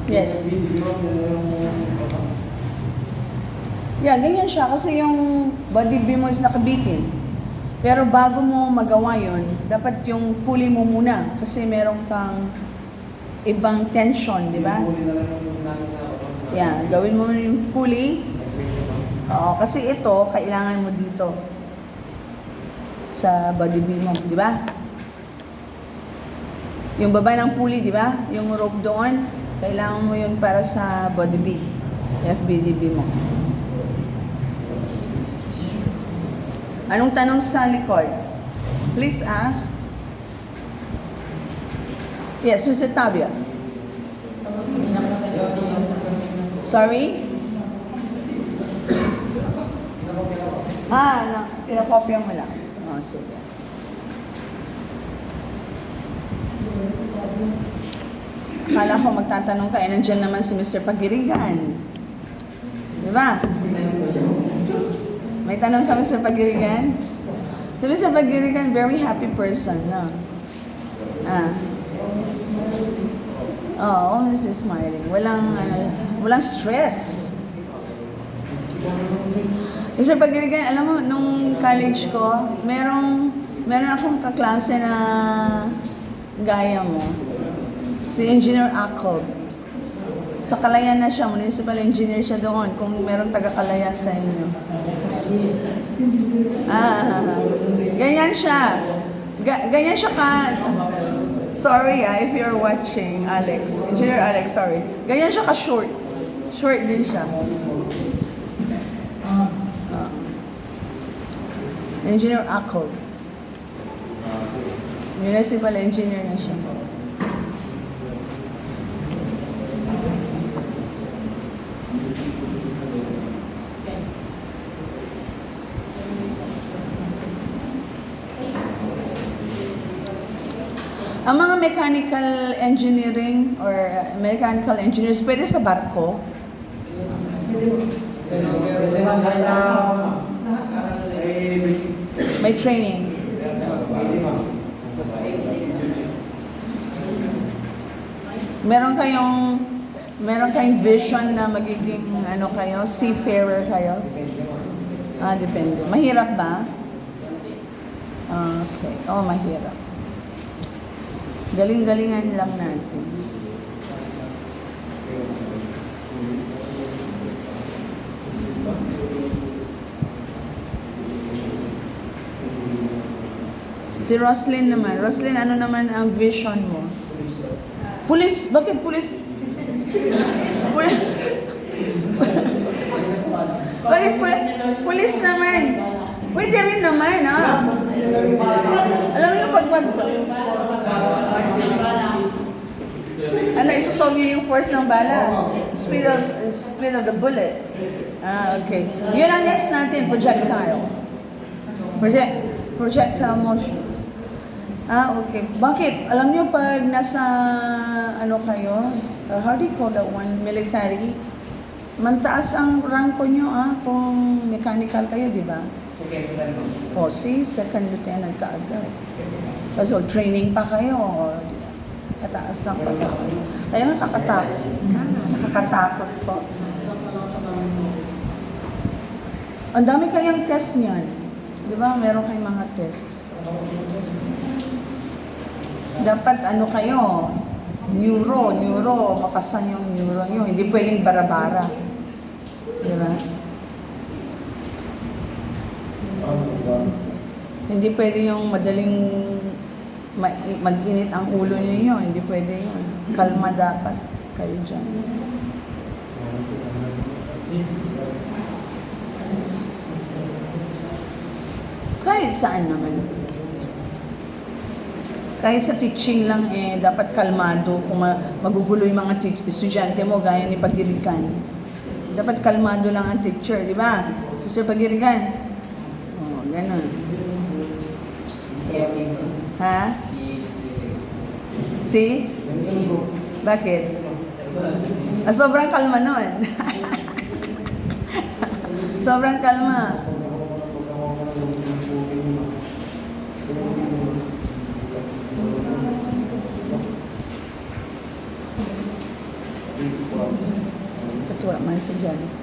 Yes. Yeah, ganyan siya kasi yung body beam mo is nakabitin. Pero bago mo magawa yon, dapat yung pulley mo muna kasi meron kang ibang tension, di ba? Yeah, gawin mo yung pulley. Oo, kasi ito, kailangan mo dito sa body beam mo, di ba? Yung baba ng pulley, di ba? Yung rope doon, kailangan mo yun para sa body beam, FBDB mo. Anong tanong sa likod? Please ask. Yes, Mr. Tabia. Sorry? Pinakopya mo lang. Oh, sige. Akala ko magtatanong ka, nandiyan naman si Mr. Pagirigan. Di ba? May tanong ka, Mr. Pagirigan? Si Mr. Pagirigan, very happy person, no? Always smiling. Walang stress. Mr. Pagirigan, alam mo, nung college ko, meron akong kaklase na gaya mo. Si Engineer Acob. Sa Calayan na siya, municipal engineer siya doon, kung meron taga-Calayan sa inyo. Ganyan siya. Ganyan siya ka... Sorry if you're watching, Alex. Engineer Alex, sorry. Ganyan siya ka-short. Short din siya. Engineer Acob. Municipal engineer na siya. Ang mga mechanical engineering or mechanical engineers, pwede sa barko? May training. Meron kayong vision na magiging seafarer kayo? Depende. Mahirap ba? Okay. Mahirap. Galing-galingan lang natin. Si Roslyn naman. Roslyn, ano naman ang vision mo? Pulis? Bakit pulis? Bakit pulis naman? Pwede rin naman, Alam niyo, isasolve niyo yung force ng bala. Speed of the bullet. Okay. Yun ang next natin, projectile. Projectile motions. Okay. Bakit? Alam niyo pag nasa, kayo, how do you call that one? Military. Mantaas ang ranko niyo, kung mechanical kayo, di ba? Second lieutenant ka agad. So, training pa kayo, pataas ng pataas. Kaya nakakatakot po. Ang dami kayang test niyan. Di ba? Meron kayong mga tests. Dapat kayo, neuro, makasan yung neuro nyo. Hindi pwedeng bara-bara. Di ba? Hindi pwede yung madaling mag-init ang ulo niyo. Hindi pwede yun. Kalma dapat kayo dyan. Kahit saan naman. Kahit sa teaching lang, dapat kalmado. Kung magugulo yung mga estudyante mo, gaya ni Pagirigan. Dapat kalmado lang ang teacher, di ba? Mr. Pagirigan. Ganun. Ha? Si? Bakit? Sobrang kalma nun. Sobrang kalma. Katuwa man si Jan.